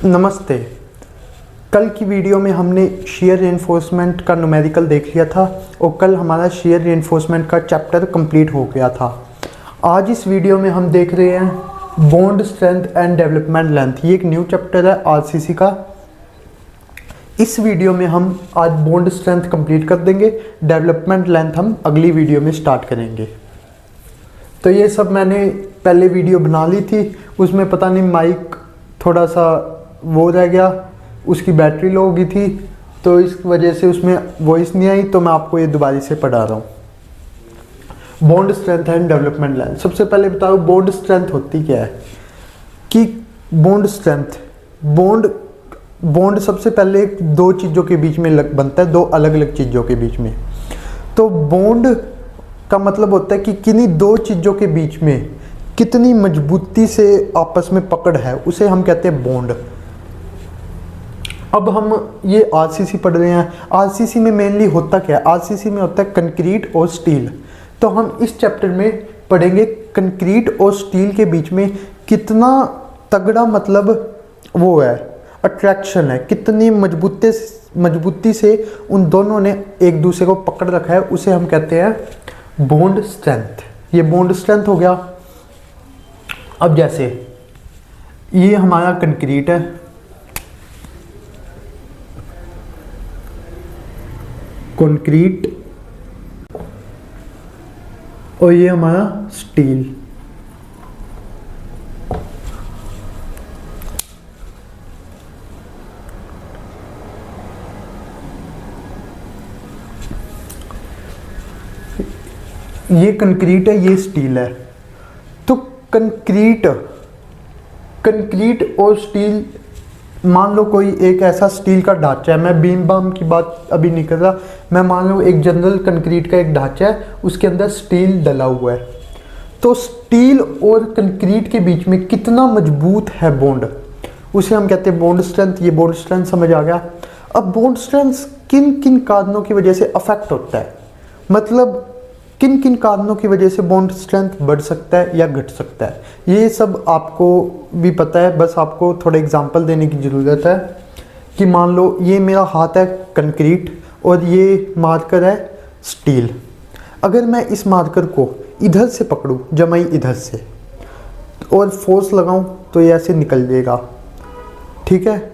नमस्ते। कल की वीडियो में हमने शेयर रेनफोर्समेंट का न्यूमेरिकल देख लिया था और कल हमारा शेयर रेनफोर्समेंट का चैप्टर कंप्लीट हो गया था। आज इस वीडियो में हम देख रहे हैं bond strength and development length. ये एक न्यू चैप्टर है आरसीसी का। इस वीडियो में हम आज बॉन्ड स्ट्रेंथ कंप्लीट कर देंगे, डेवलपमेंट लेंथ हम अगली वीडियो में स्टार्ट करेंगे। तो ये सब मैंने पहले वीडियो बना ली थी, उसमें पता नहीं माइक थोड़ा सा वो रह गया, उसकी बैटरी लो हो गई थी, तो इस वजह से उसमें वॉइस नहीं आई। तो मैं आपको ये दोबारा से पढ़ा रहा हूँ। Bond strength and development length. सबसे पहले बताओ बॉन्ड स्ट्रेंथ होती क्या है। कि बॉन्ड स्ट्रेंथ, बॉन्ड सबसे पहले दो चीज़ों के बीच में बनता है, दो अलग अलग चीज़ों के बीच में। तो बॉन्ड का मतलब होता है कि किन्हीं दो चीज़ों के बीच में कितनी मजबूती से आपस में पकड़ है, उसे हम कहते हैं बॉन्ड। अब हम ये आरसीसी पढ़ रहे हैं। आरसीसी में मेनली होता क्या है? आरसीसी में होता है कंक्रीट और स्टील। तो हम इस चैप्टर में पढ़ेंगे कंक्रीट और स्टील के बीच में कितना तगड़ा मतलब वो है, अट्रैक्शन है, कितनी मजबूती से उन दोनों ने एक दूसरे को पकड़ रखा है, उसे हम कहते हैं बॉन्ड स्ट्रेंथ। ये बॉन्ड स्ट्रेंथ हो गया। अब जैसे ये हमारा कंक्रीट है, कंक्रीट, और ये हमारा स्टील। ये कंक्रीट है, ये स्टील है। तो कंक्रीट और स्टील, मान लो कोई एक ऐसा स्टील का ढांचा है, मैं बीम बाम की बात अभी नहीं कर रहा, मैं मान लो एक जनरल कंक्रीट का एक ढांचा है, उसके अंदर स्टील डला हुआ है। तो स्टील और कंक्रीट के बीच में कितना मजबूत है बॉन्ड, उसे हम कहते हैं बॉन्ड स्ट्रेंथ। ये बॉन्ड स्ट्रेंथ समझ आ गया। अब बॉन्ड स्ट्रेंथ किन किन कारणों की वजह से अफेक्ट होता है, मतलब किन किन कारणों की वजह से बॉन्ड स्ट्रेंथ बढ़ सकता है या घट सकता है, ये सब आपको भी पता है। बस आपको थोड़ा एग्जांपल देने की ज़रूरत है। कि मान लो ये मेरा हाथ है कंक्रीट और ये मार्कर है स्टील। अगर मैं इस मार्कर को इधर से पकड़ूं, जमाई इधर से, और फोर्स लगाऊं तो ये ऐसे निकल जाएगा। ठीक है,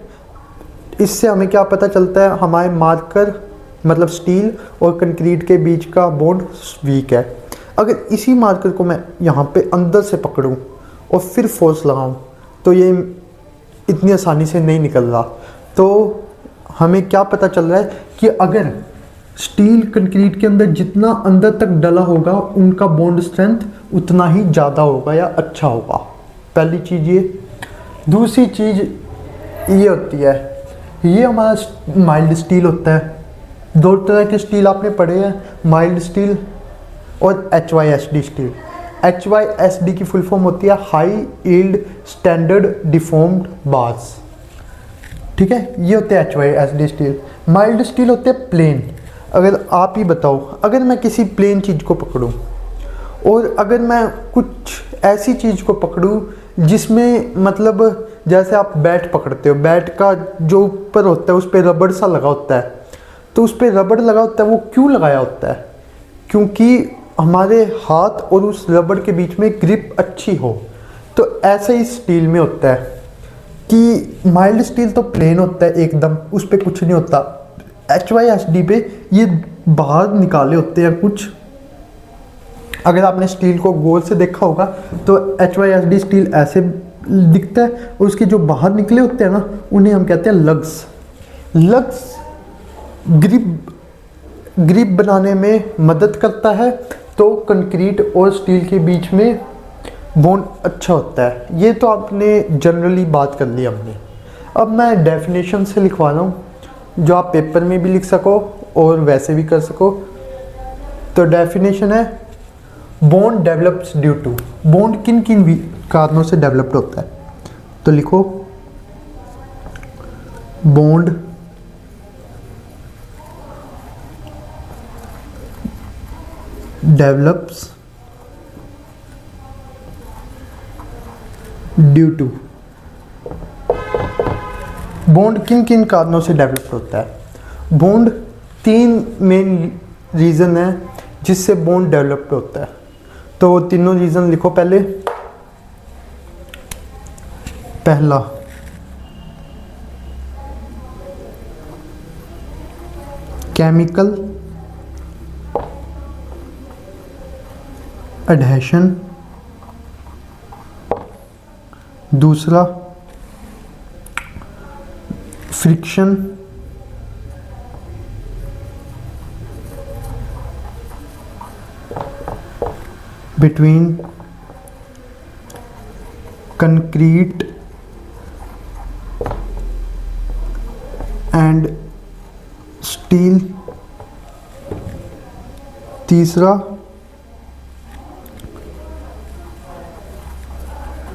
इससे हमें क्या पता चलता है, हमारे मार्कर मतलब स्टील और कंक्रीट के बीच का बॉन्ड वीक है। अगर इसी मार्कर को मैं यहाँ पे अंदर से पकड़ूं और फिर फोर्स लगाऊं तो ये इतनी आसानी से नहीं निकल रहा। तो हमें क्या पता चल रहा है कि अगर स्टील कंक्रीट के अंदर जितना अंदर तक डला होगा, उनका बॉन्ड स्ट्रेंथ उतना ही ज़्यादा होगा या अच्छा होगा। पहली चीज़ ये। दूसरी चीज़ ये होती है, ये हमारा माइल्ड स्टील होता है। दो तरह के स्टील आपने पढ़े हैं, माइल्ड स्टील और HYSD स्टील। HYSD की फुल फॉर्म होती है high yield standard deformed bars. ठीक है, ये होते हैं HYSD स्टील। माइल्ड स्टील होते हैं प्लेन। अगर आप ही बताओ, अगर मैं किसी प्लेन चीज़ को पकड़ूं और अगर मैं कुछ ऐसी चीज़ को पकड़ूं जिसमें मतलब जैसे आप बैट पकड़ते हो, बैट का जो ऊपर होता है उस पर रबड़ सा लगा होता है, तो उस पर रबड़ लगा होता है, वो क्यों लगाया होता है? क्योंकि हमारे हाथ और उस रबड़ के बीच में ग्रिप अच्छी हो। तो ऐसा ही स्टील में होता है कि माइल्ड स्टील तो प्लेन होता है एकदम, उस पर कुछ नहीं होता। HYSD पे ये बाहर निकाले होते हैं कुछ। अगर आपने स्टील को गोल से देखा होगा तो HYSD स्टील ऐसे दिखता है, और उसके जो बाहर निकले होते हैं ना, उन्हें हम कहते हैं लग्स। लग्स ग्रिप बनाने में मदद करता है। तो कंक्रीट और स्टील के बीच में बॉन्ड अच्छा होता है। ये तो आपने जनरली बात कर ली हमने। अब मैं डेफिनेशन से लिखवा रहा हूँ, जो आप पेपर में भी लिख सको और वैसे भी कर सको। तो डेफिनेशन है, bond develops due to. Bond किन किन कारणों से डेवलप्ड होता है, तो लिखो bond develops due to bond किन किन कारणों से डेवलप होता है? बॉन्ड 3 मेन रीज़न है जिससे बॉन्ड डेवलप होता है। तो तीनों रीज़न लिखो पहले। पहला, केमिकल एडहेशन। दूसरा, friction. Between concrete and steel. तीसरा,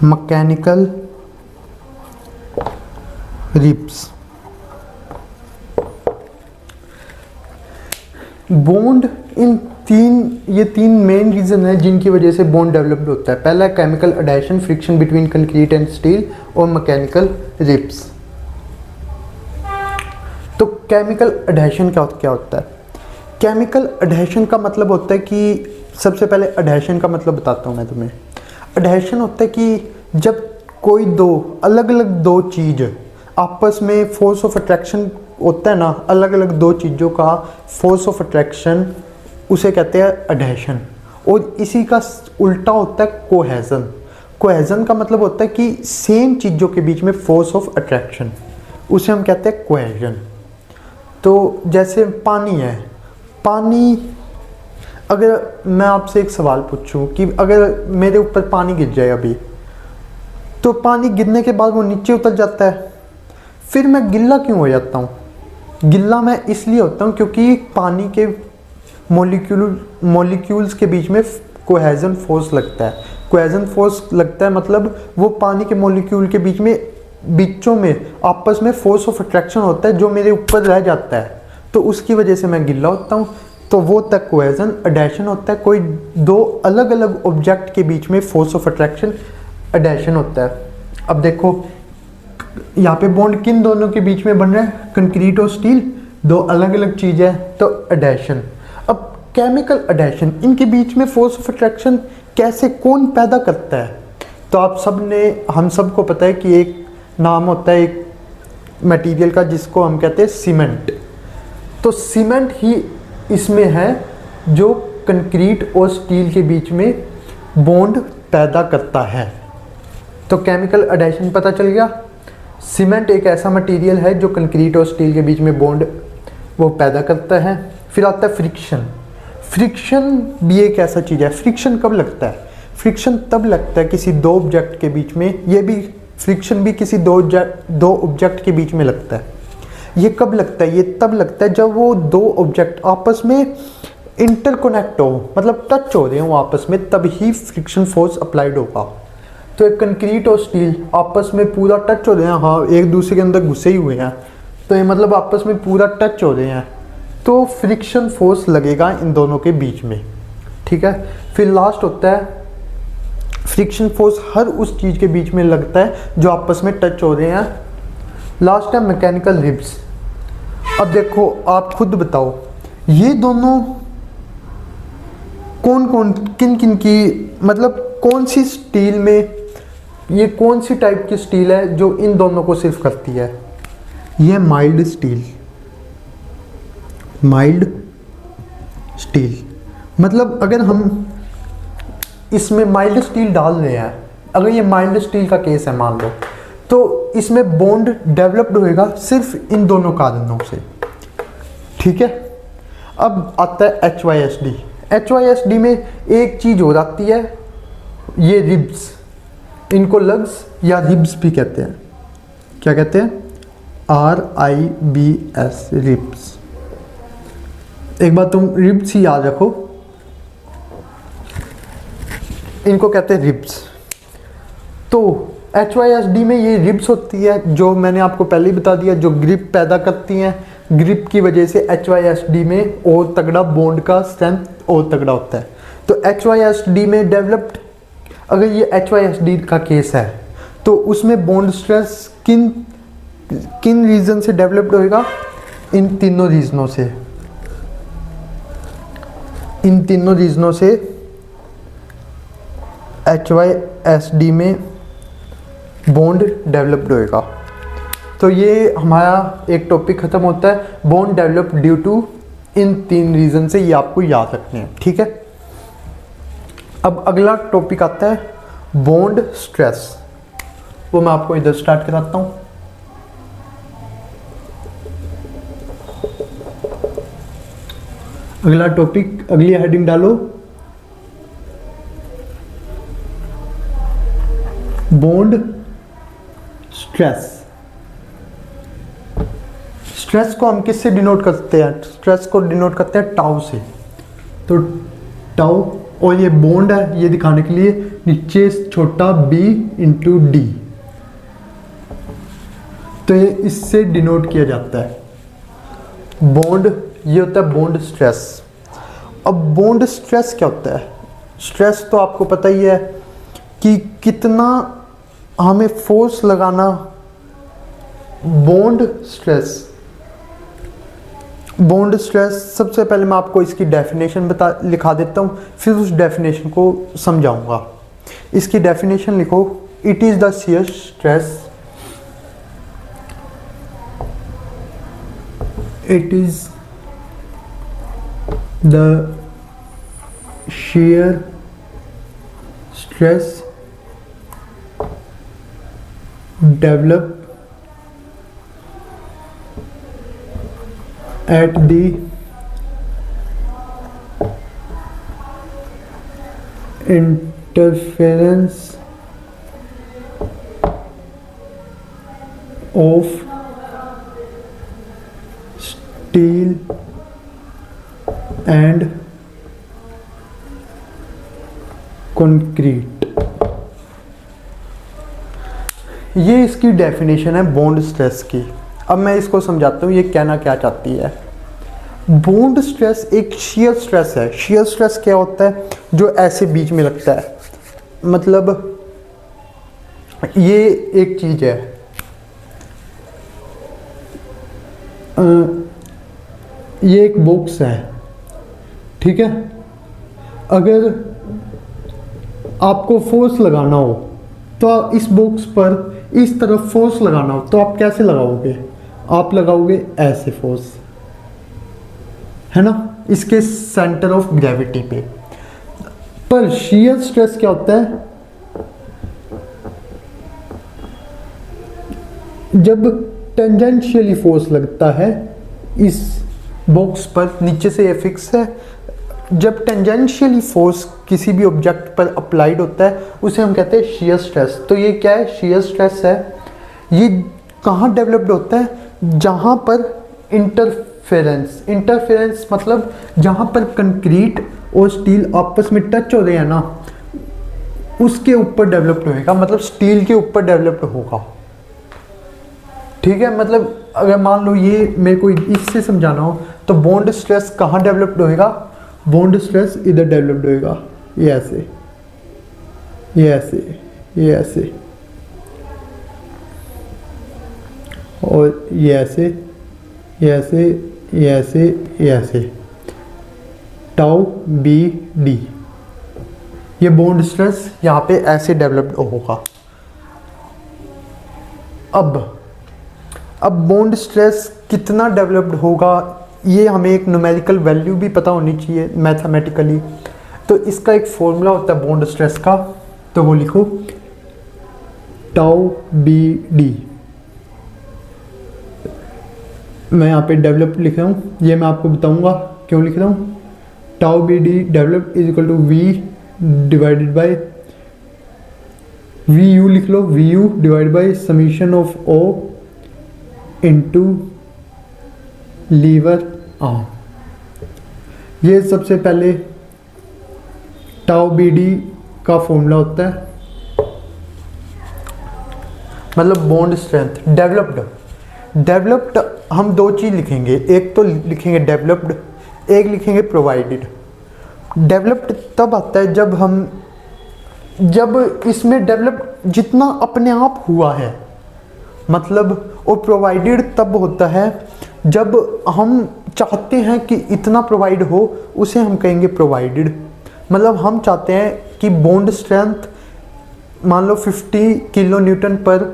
मैकेनिकल रिप्स। बॉन्ड ये तीन मेन रीजन है जिनकी वजह से बॉन्ड डेवलप्ड होता है। पहला chemical adhesion, friction between concrete and steel, और मैकेनिकल रिप्स। तो केमिकल एडेशन क्या होता है? केमिकल एडेशन का मतलब होता है कि सबसे पहले एडेशन का मतलब बताता हूँ मैं तुम्हें। एडेशन होता है कि जब कोई अलग अलग दो चीज़ आपस में फोर्स ऑफ अट्रैक्शन होता है ना, अलग अलग दो चीज़ों का फोर्स ऑफ अट्रैक्शन, उसे कहते हैं एडेशन। और इसी का उल्टा होता है कोहेजन। कोहेजन का मतलब होता है कि सेम चीज़ों के बीच में फोर्स ऑफ अट्रैक्शन, उसे हम कहते हैं कोहेजन। तो जैसे पानी है, पानी, अगर मैं आपसे एक सवाल पूछूं कि अगर मेरे ऊपर पानी गिर जाए अभी, तो पानी गिरने के बाद वो नीचे उतर जाता है, फिर मैं गिल्ला क्यों हो जाता हूँ? गिल्ला मैं इसलिए होता हूँ क्योंकि पानी के मॉलिक्यूल्स के बीच में कोहेजन फोर्स लगता है। कोहेजन फोर्स लगता है मतलब वो पानी के मॉलिक्यूल के बीचों में आपस में फोर्स ऑफ अट्रैक्शन होता है जो मेरे ऊपर रह जाता है, तो उसकी वजह से मैं गिल्ला होता हूँ। तो वो तक कोहेजन एडेशन होता है, कोई दो अलग अलग ऑब्जेक्ट के बीच में फोर्स ऑफ अट्रैक्शन एडेशन होता है। अब देखो यहाँ पे बॉन्ड किन दोनों के बीच में बन रहा है? कंक्रीट और स्टील, दो अलग अलग चीज़ है, तो एडेशन। अब केमिकल एडेशन, इनके बीच में फोर्स ऑफ अट्रैक्शन कैसे, कौन पैदा करता है? तो हम सबको पता है कि एक नाम होता है एक मटेरियल का जिसको हम कहते हैं सीमेंट। तो सीमेंट ही इसमें है जो कंक्रीट और स्टील के बीच में बॉन्ड पैदा करता है। तो केमिकल एडेशन पता चल गया। सीमेंट एक ऐसा मटेरियल है जो कंक्रीट और स्टील के बीच में बॉन्ड वो पैदा करता है। फिर आता है फ्रिक्शन। फ्रिक्शन भी एक ऐसा चीज़ है। फ्रिक्शन कब लगता है? फ्रिक्शन तब लगता है किसी दो ऑब्जेक्ट के बीच में, ये भी फ्रिक्शन भी किसी दो ऑब्जेक्ट के बीच में लगता है। ये कब लगता है? ये तब लगता है जब वो दो ऑब्जेक्ट आपस में इंटरकनेक्ट हो, मतलब टच हो रहे हो आपस में, तब ही फ्रिक्शन फोर्स अप्लाइड होगा। तो एक कंक्रीट और स्टील आपस में पूरा टच हो रहे हैं, हाँ एक दूसरे के अंदर घुसे ही हुए हैं, तो ये मतलब आपस में पूरा टच हो रहे हैं, तो फ्रिक्शन फोर्स लगेगा इन दोनों के बीच में। ठीक है। फिर लास्ट होता है फ्रिक्शन फोर्स हर उस चीज़ के बीच में लगता है जो आपस में टच हो रहे हैं। लास्ट है मैकेनिकल रिब्स। अब देखो आप खुद बताओ, ये दोनों किन किन की, मतलब कौन सी स्टील में, ये कौन सी टाइप की स्टील है जो इन दोनों को सिर्फ करती है? ये माइल्ड स्टील। माइल्ड स्टील मतलब अगर हम इसमें माइल्ड स्टील डाल रहे हैं, अगर ये माइल्ड स्टील का केस है मान लो, तो इसमें बॉन्ड डेवलप्ड होएगा सिर्फ इन दोनों कारणों से। ठीक है। अब आता है HYSD। HYSD में एक चीज़ हो जाती है, ये रिब्स, इनको लग्स या रिब्स भी कहते हैं। क्या कहते हैं? RIBS, ribs. एक बार तुम रिब्स ही याद रखो, इनको कहते हैं रिब्स। तो HYSD में ये रिब्स होती है जो मैंने आपको पहले ही बता दिया, जो ग्रिप पैदा करती हैं। ग्रिप की वजह से HYSD में और तगड़ा बॉन्ड का स्ट्रेंथ और तगड़ा होता है। तो HYSD में डेवलप्ड, अगर ये HYSD का केस है तो उसमें बॉन्ड स्ट्रेस किन किन रीजन से डेवलप्ड होएगा? इन तीनों रीजनों से, इन तीनों रीजनों से HYSD में बॉन्ड डेवलप्ड होएगा। तो ये हमारा एक टॉपिक खत्म होता है, bond develop due to in 3 reason से, ये आपको याद रखने हैं, ठीक है। अब अगला टॉपिक आता है बॉन्ड स्ट्रेस, वो मैं आपको इधर स्टार्ट कराता हूँ। अगला टॉपिक, अगली हेडिंग डालो बॉन्ड स्ट्रेस। स्ट्रेस को हम किससे डिनोट करते हैं? स्ट्रेस को डिनोट करते हैं टाउ से। तो टाउ, और ये बॉन्ड है, ये दिखाने के लिए नीचे छोटा b इंटू डी, तो ये इससे डिनोट किया जाता है बॉन्ड। ये होता है बॉन्ड स्ट्रेस। अब बॉन्ड स्ट्रेस क्या होता है? स्ट्रेस तो आपको पता ही है कि कितना हमें फोर्स लगाना। बॉन्ड स्ट्रेस, बॉन्ड स्ट्रेस, सबसे पहले मैं आपको इसकी डेफिनेशन लिखा देता हूँ, फिर उस डेफिनेशन को समझाऊंगा। इसकी डेफिनेशन लिखो, it is the shear stress, it is the shear stress develop at the interference of steel and concrete. ये इसकी डेफिनेशन है बॉन्ड स्ट्रेस की। अब मैं इसको समझाता हूँ ये कहना क्या चाहती है। बॉन्ड स्ट्रेस एक शियर स्ट्रेस है। शियर स्ट्रेस क्या होता है? जो ऐसे बीच में लगता है, मतलब ये एक चीज है, ये एक बॉक्स है, ठीक है। अगर आपको फोर्स लगाना हो तो इस बॉक्स पर इस तरफ फोर्स लगाना हो तो आप कैसे लगाओगे? आप लगाओगे ऐसे फोर्स, है ना, इसके सेंटर ऑफ ग्रेविटी पे। पर शियर स्ट्रेस क्या होता है? जब टेंजेंशियली फोर्स लगता है इस बॉक्स पर, नीचे से ये फिक्स है, जब टेंजेंशियली फोर्स किसी भी ऑब्जेक्ट पर अप्लाइड होता है उसे हम कहते हैं शियर स्ट्रेस। तो ये क्या है? शियर स्ट्रेस है। ये कहाँ डेवलप्ड होता है? जहाँ पर इंटरफेरेंस, इंटरफेरेंस मतलब जहाँ पर कंक्रीट और स्टील आपस में टच हो रहे हैं ना, उसके ऊपर डेवलप्ड होएगा, मतलब स्टील के ऊपर डेवलप्ड होगा, ठीक है। मतलब अगर मान लो ये मेरे को इससे समझाना हो तो बॉन्ड स्ट्रेस कहाँ डेवलप्ड होएगा? बॉन्ड स्ट्रेस इधर डेवलप्ड होएगा, ये ऐसे, ये ऐसे, ये ऐसे, और ये ऐसे, ये ऐसे, ये ऐसे, ये ऐसे, टाउ बी डी। ये बॉन्ड स्ट्रेस यहाँ पे ऐसे डेवलप्ड होगा। अब बॉन्ड स्ट्रेस कितना डेवलप्ड होगा, ये हमें एक न्यूमेरिकल वैल्यू भी पता होनी चाहिए मैथमेटिकली। तो इसका एक फॉर्मूला होता है बॉन्ड स्ट्रेस का, तो वो लिखो टाउ बी डी। मैं यहाँ पे डेवलप लिख रहा हूँ, ये मैं आपको बताऊँगा क्यों लिख रहा हूँ। Tau b d develop is equal to v divided by v u, लिख लो v u divide by summation of o into lever arm. ये सबसे पहले टाउ बी डी का फॉर्मूला होता है, मतलब बॉन्ड स्ट्रेंथ डेवलप्ड। हम दो चीज लिखेंगे, एक तो लिखेंगे डेवलप्ड, एक लिखेंगे प्रोवाइडेड। डेवलप्ड तब आता है जब इसमें डेवलप जितना अपने आप हुआ है, मतलब और प्रोवाइडेड तब होता है जब हम चाहते हैं कि इतना प्रोवाइड हो, उसे हम कहेंगे प्रोवाइडेड। मतलब हम चाहते हैं कि बॉन्ड स्ट्रेंथ मान लो 50 किलो न्यूटन पर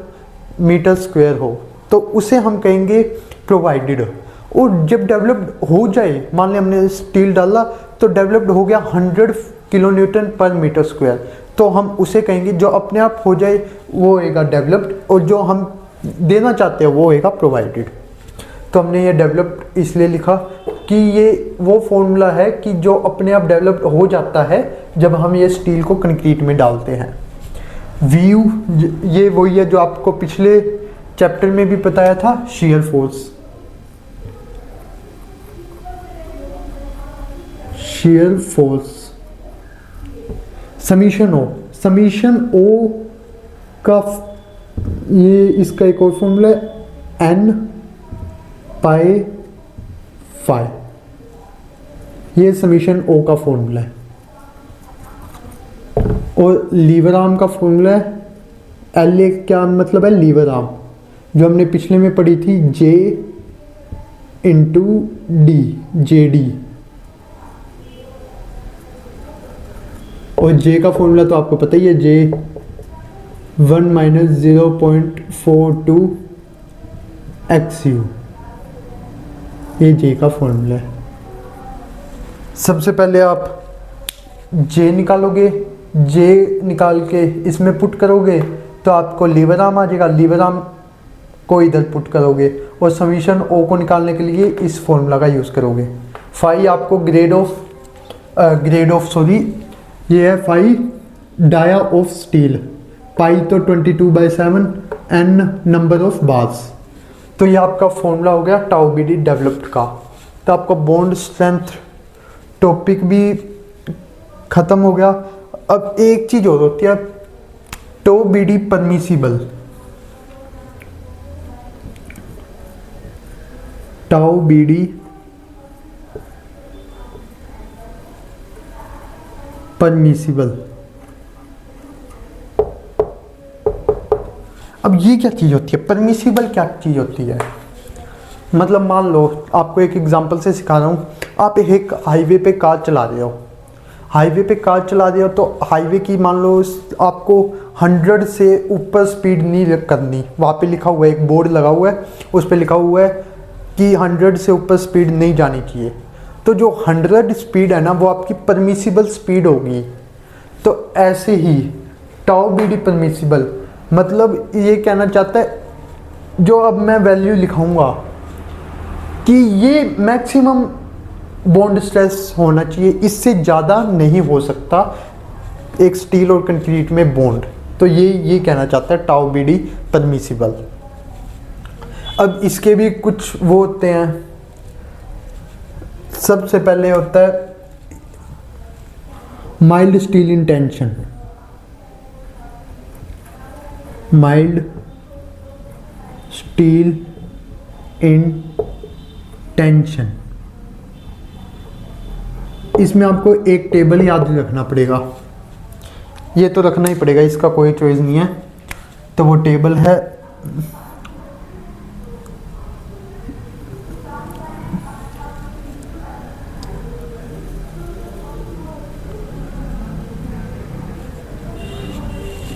मीटर स्क्वायर हो, तो उसे हम कहेंगे प्रोवाइडेड। और जब डेवलप्ड हो जाए, मान लें हमने स्टील डाला तो डेवलप्ड हो गया 100 किलो न्यूटन पर मीटर स्क्वायर, तो हम उसे कहेंगे जो अपने आप हो जाए वो होएगा डेवलप्ड, और जो हम देना चाहते हैं वो होएगा प्रोवाइडेड। तो हमने ये डेवलप्ड इसलिए लिखा कि ये वो फॉर्मूला है कि जो अपने आप डेवलप्ड हो जाता है जब हम ये स्टील को कंक्रीट में डालते हैं। व्यू ये वही है जो आपको पिछले चैप्टर में भी बताया था, shear force. Shear force summation o का ये इसका एक और फॉर्मूला है n पाई फाई, ये समीशन ओ का फॉर्मूला है। और लीवर आर्म का फॉर्मूला है एल ए, क्या मतलब है लीवर आर्म, जो हमने पिछले में पढ़ी थी J इंटू डी, JD। और J का फॉर्मूला तो आपको पता ही है, J 1 माइनस 0.42 XU, ये J का फॉर्मूला है। सबसे पहले आप J निकालोगे, J निकाल के इसमें पुट करोगे तो आपको लीवर आर्म आ जाएगा, लीवर आर्म को इधर पुट करोगे और समीशन O को निकालने के लिए इस फॉर्मूला का यूज़ करोगे। फाई आपको ग्रेड ऑफ सॉरी ये है फाई डाया ऑफ स्टील, पाई तो 22/7, n नंबर ऑफ बार्स। तो ये आपका फॉर्मूला हो गया टाउ BD डेवलप्ड का। तो आपका बॉन्ड स्ट्रेंथ टॉपिक भी ख़त्म हो गया। अब एक चीज़ और होती है, tau BD permissible. Tau BD permissible. अब ये क्या चीज़ होती है, परमिसिबल क्या चीज़ होती है? मतलब मान लो आपको एक एग्जांपल से सिखा रहा हूँ, आप एक हाईवे पे कार चला रहे हो, हाईवे पे कार चला रहे हो तो हाईवे की मान लो आपको 100 से ऊपर स्पीड नहीं करनी। वहाँ पे लिखा हुआ है, एक बोर्ड लगा हुआ है, उस पर लिखा हुआ है कि 100 से ऊपर स्पीड नहीं जानी चाहिए। तो जो 100 स्पीड है ना, वो आपकी परमिसिबल स्पीड होगी। तो ऐसे ही टाउ BD परमिसिबल, मतलब ये कहना चाहता है जो अब मैं वैल्यू लिखाऊंगा कि ये मैक्सिमम बॉन्ड स्ट्रेस होना चाहिए, इससे ज़्यादा नहीं हो सकता एक स्टील और कंक्रीट में बॉन्ड। तो ये कहना चाहता है टाउ BD परमिसिबल। अब इसके भी कुछ वो होते हैं। सबसे पहले होता है mild steel in tension. Mild steel in tension, इसमें आपको एक टेबल याद रखना पड़ेगा, ये तो रखना ही पड़ेगा, इसका कोई चॉइस नहीं है। तो वो टेबल है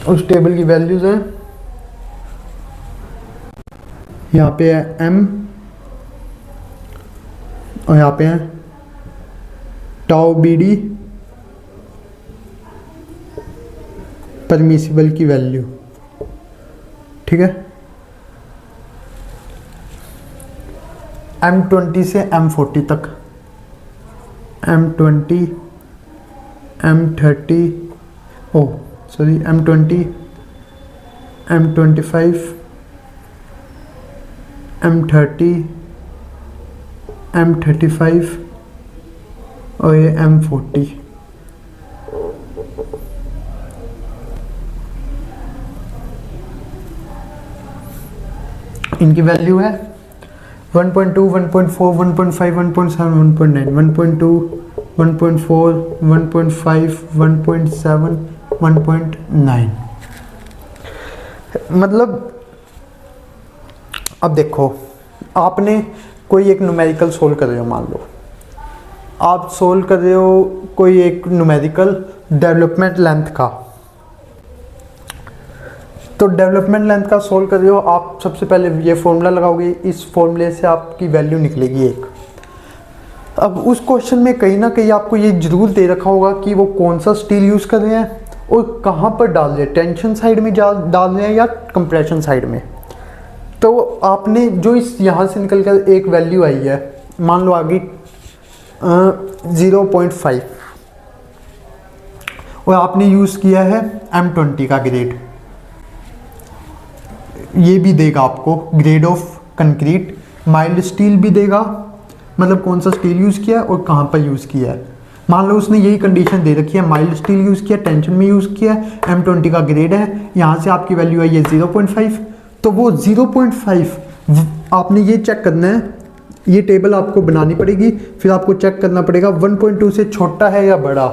उस टेबल की वैल्यूज हैं, यहाँ पे है M और यहाँ पे है टाउ BD परमिसिबल की वैल्यू। ठीक है, M20 से M40 तक, M20 M30 M20 M25 M30 M35 और ये M40। इनकी वैल्यू है 1.2 1.4 1.5 1.7 1.9 1.2 1.4 1.5 1.7 1.9। मतलब अब देखो, आपने कोई एक न्यूमेरिकल सोल्व कर रहे हो, मान लो आप सोल्व कर रहे हो कोई एक न्यूमेरिकल डेवलपमेंट लेंथ का। तो डेवलपमेंट लेंथ का सोल्व कर रहे हो, आप सबसे पहले ये फॉर्मूला लगाओगे, इस फॉर्मूले से आपकी वैल्यू निकलेगी एक। अब उस क्वेश्चन में कहीं ना कहीं आपको ये जरूर दे रखा होगा कि वो कौन सा स्टील यूज़ कर रहे हैं और कहाँ पर डाल रहे हैं, टेंशन साइड में डाल रहे हैं या कंप्रेशन साइड में। तो आपने जो इस यहाँ से निकल कर एक वैल्यू आई है, मान लो आ गई 0.5, और आपने यूज़ किया है M20 का ग्रेड। ये भी देगा आपको grade of concrete, mild steel भी देगा, मतलब कौन सा स्टील यूज़ किया है और कहाँ पर यूज़ किया है। मान लो उसने यही कंडीशन दे रखी है, माइल्ड स्टील यूज़ किया, टेंशन में यूज़ किया, M20 का ग्रेड है, यहाँ से आपकी वैल्यू आई है 0.5। तो वो 0.5 आपने ये चेक करना है, ये टेबल आपको बनानी पड़ेगी, फिर आपको चेक करना पड़ेगा 1.2 से छोटा है या बड़ा।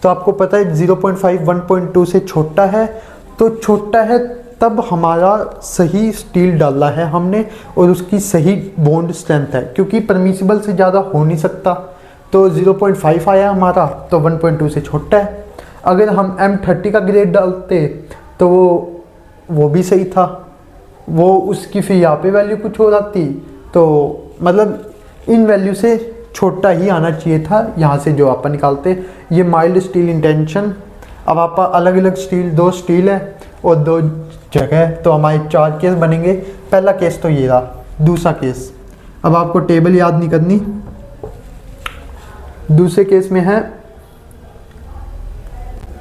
तो आपको पता है 0.5 1.2 से छोटा है, तो छोटा है तब हमारा सही स्टील डाला है हमने और उसकी सही बॉन्ड स्ट्रेंथ है, क्योंकि परमिसिबल से ज़्यादा हो नहीं सकता। तो 0.5 आया हमारा, तो 1.2 से छोटा है। अगर हम M30 का ग्रेड डालते तो वो भी सही था, वो उसकी फिर यहाँ पे वैल्यू कुछ और आती, तो मतलब इन वैल्यू से छोटा ही आना चाहिए था यहाँ से जो आप निकालते। ये माइल्ड स्टील इंटेंशन, अब आप अलग अलग स्टील, 2 स्टील है और 2 जगह, तो हमारे 4 केस बनेंगे। पहला केस तो ये रहा, दूसरा केस, अब आपको टेबल याद नहीं करनी। दूसरे केस में है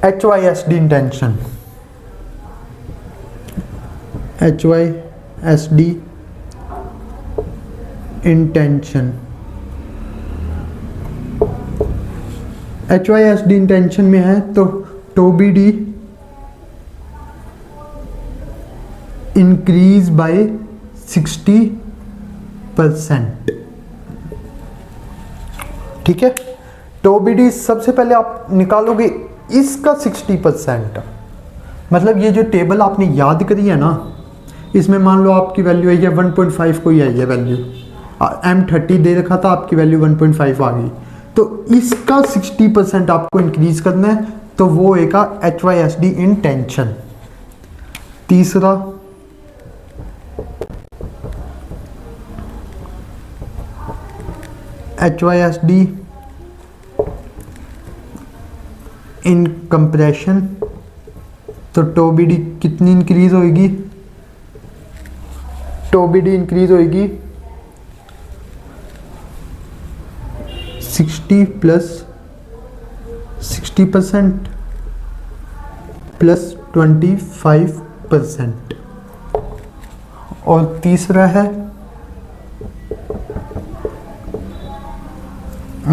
HYSD intention, HYSD intention. HYSD intention में है तो TOBD इंक्रीज बाय 60%। ठीक है, TOBD सबसे पहले आप निकालोगे इसका 60%। मतलब ये जो टेबल आपने याद करी है ना, इसमें मान लो आपकी वैल्यू आई है 1.5 को ही आई है वैल्यू, M30 दे रखा था, आपकी वैल्यू 1.5 आ गई, तो इसका 60% आपको इंक्रीज करना है, तो वो एक HYSD इंटेंशन। तीसरा HYSD इन कंप्रेशन, तो TOBD कितनी इंक्रीज होगी, TOBD इंक्रीज होगी 60 प्लस 60% प्लस 25%। और तीसरा है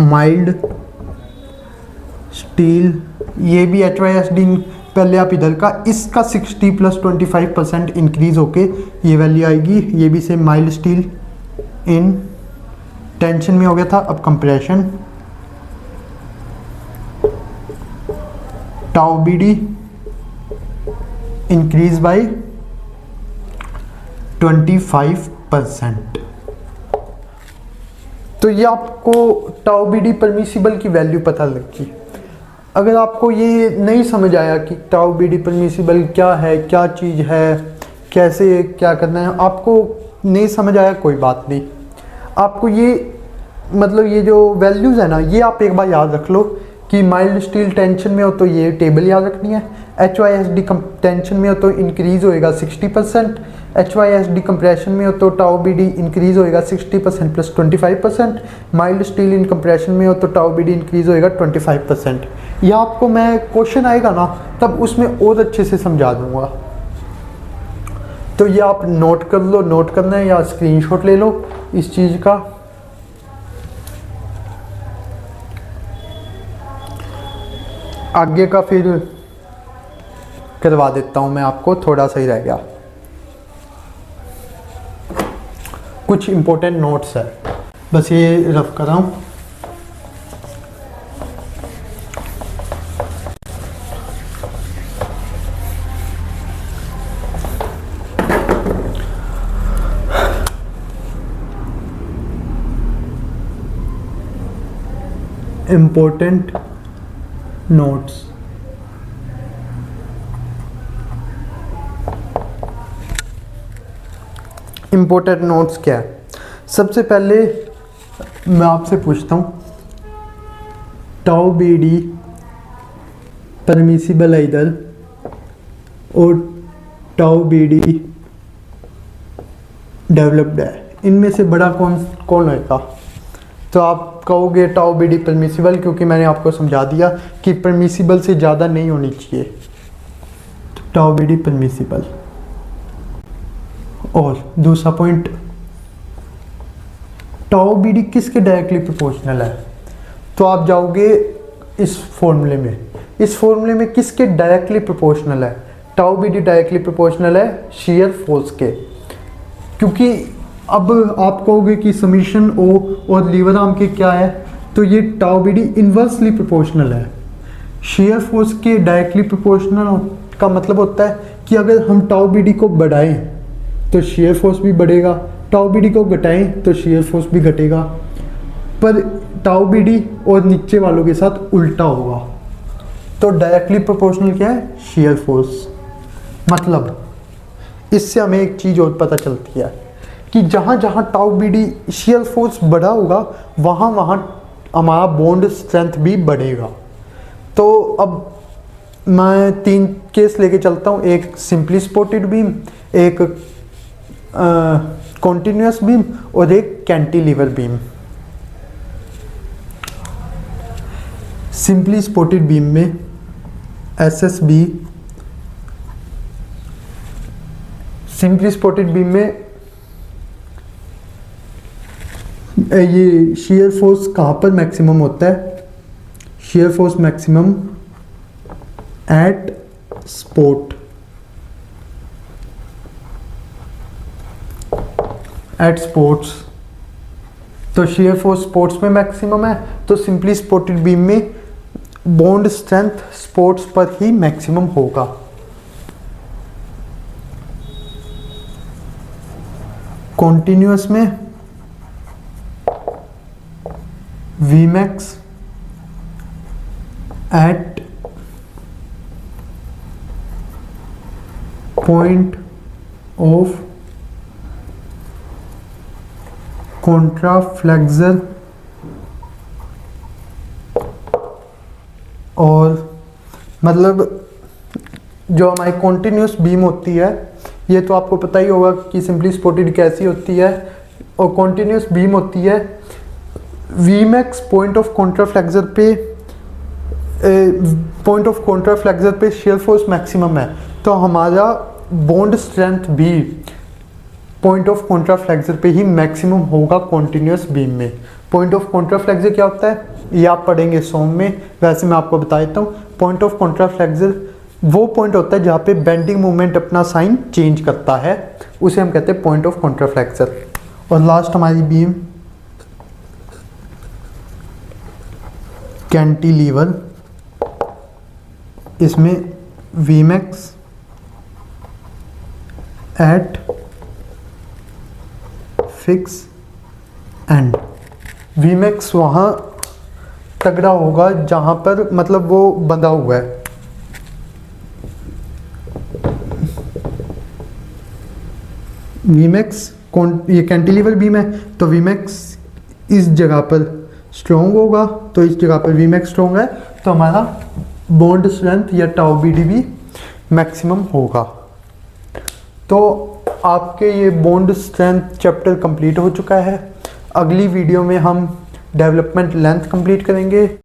माइल्ड स्टील, ये भी HYSD, पहले आप इधर का, इसका 60 प्लस 25% इंक्रीज होके ये वैल्यू आएगी, ये भी same mild steel in tension में हो गया था। अब कंप्रेशन, TOBD इंक्रीज बाय 25%। तो ये आपको TOBD परमिसिबल की वैल्यू पता लगी। अगर आपको ये नहीं समझ आया कि TOBD परमिसिबल क्या है, क्या चीज़ है, कैसे क्या करना है, आपको नहीं समझ आया, कोई बात नहीं। आपको ये मतलब ये जो वैल्यूज़ है ना, ये आप एक बार याद रख लो कि माइल्ड स्टील टेंशन में हो तो ये टेबल याद रखनी है, HYSD टेंशन में हो तो इंक्रीज़ होएगा 60%, HYSD कंप्रेशन में हो तो TOBD इंक्रीज़ होएगा 60% प्लस 25%, माइल्ड स्टील इन कंप्रेशन में हो तो TOBD इंक्रीज़ होएगा 25%। यह आपको मैं क्वेश्चन आएगा ना तब उसमें और अच्छे से समझा दूंगा। तो ये आप नोट कर लो, नोट करना है या स्क्रीनशॉट ले लो इस चीज़ का। आगे का फिर करवा देता हूँ मैं आपको, थोड़ा सा ही रह गया, कुछ इंपॉर्टेंट नोट्स है, बस ये रफ कर रहा हूँ। Important notes. इम्पोर्टेंट नोट्स क्या है? सबसे पहले मैं आपसे पूछता हूँ, टाउ बी डी परमिसिबल है इधर और टाउ बी डी डेवलप्ड है, इनमें से बड़ा कौन होगा? तो आप कहोगे टाउ बी डी परमिसिबल, क्योंकि मैंने आपको समझा दिया कि परमिसिबल से ज़्यादा नहीं होनी चाहिए। तो टाउ बी डी परमिसिबल। और दूसरा पॉइंट, टाउ बी डी किसके डायरेक्टली प्रोपोर्शनल है? तो आप जाओगे इस फॉर्मूले में, इस फॉर्मूले में किसके डायरेक्टली प्रोपोर्शनल है? Tau b d directly proportional है शीयर फोर्स के, क्योंकि अब आप कहोगे कि समीशन ओ और लीवर आर्म के क्या है, तो ये tau b d inversely proportional है। शीयर फोर्स के डायरेक्टली प्रोपोर्शनल का मतलब होता है कि अगर हम टाउ बी डी को बढ़ाएं तो शीयर फोर्स भी बढ़ेगा, टाउ बी डी को घटाएं तो शीयर फोर्स भी घटेगा, पर टाउ बी डी और नीचे वालों के साथ उल्टा होगा। तो डायरेक्टली प्रोपोर्शनल क्या है? Shear force. मतलब इससे हमें एक चीज़ और पता चलती है कि जहाँ जहाँ tau b d shear force बढ़ा होगा वहाँ वहाँ हमारा बॉन्ड स्ट्रेंथ भी बढ़ेगा। तो अब मैं 3 केस लेके चलता हूँ, एक सिंपली सपोर्टेड बीम, एक कॉन्टिन्यूस बीम और एक cantilever beam. Simply supported beam में एसएसबी, सिंपली सपोर्टेड बीम में ये शीयर फोर्स कहाँ पर मैक्सिमम होता है? Shear force maximum eight support, eight sports. तो शीयर फोर्स स्पोर्ट्स में मैक्सिमम है, तो सिंपली सपोर्टेड बीम में बॉन्ड स्ट्रेंथ स्पोर्ट्स पर ही मैक्सिमम होगा। कॉन्टिन्यूअस में वीमैक्स एट पॉइंट ऑफ कॉन्ट्राफ्लेक्सर और मतलब जो हमारी कॉन्टिन्यूस बीम होती है, ये तो आपको पता ही होगा कि सिंपली सपोर्टेड कैसी होती है, और कॉन्टिन्यूस बीम होती है वीमैक्स पॉइंट ऑफ कॉन्ट्राफ्लेक्सर पे, पॉइंट ऑफ कॉन्ट्राफ्लेक्सर पे शीयर फोर्स मैक्सिमम है, तो हमारा बॉन्ड स्ट्रेंथ भी पॉइंट ऑफ कॉन्ट्राफ्लेक्सर पे ही मैक्सिमम होगा कॉन्टिन्यूस बीम में। पॉइंट ऑफ कॉन्ट्राफ्लेक्सर क्या होता है ये आप पढ़ेंगे सॉन्ग में, वैसे मैं आपको बता देता हूँ। पॉइंट ऑफ कॉन्ट्राफ्लेक्सर वो पॉइंट होता है जहाँ पे बेंडिंग मोमेंट अपना साइन चेंज करता है, उसे हम कहते हैं पॉइंट ऑफ कॉन्ट्राफ्लेक्सर। और लास्ट हमारी बीम कैंटिलीवर, इसमें VMAX eight fix and. VMAX वहाँ तगड़ा होगा जहाँ पर मतलब वो बंधा हुआ है, वीमैक्स ये कैंटिलीवर बीम है तो वीमैक्स इस जगह पर स्ट्रॉन्ग होगा, तो इस जगह पर वीमैक्स स्ट्रॉन्ग है तो हमारा बॉन्ड स्ट्रेंथ या टाउ बी डी भी मैक्सिमम होगा। तो आपके ये बॉन्ड स्ट्रेंथ चैप्टर कंप्लीट हो चुका है। अगली वीडियो में हम डेवलपमेंट लेंथ कंप्लीट करेंगे।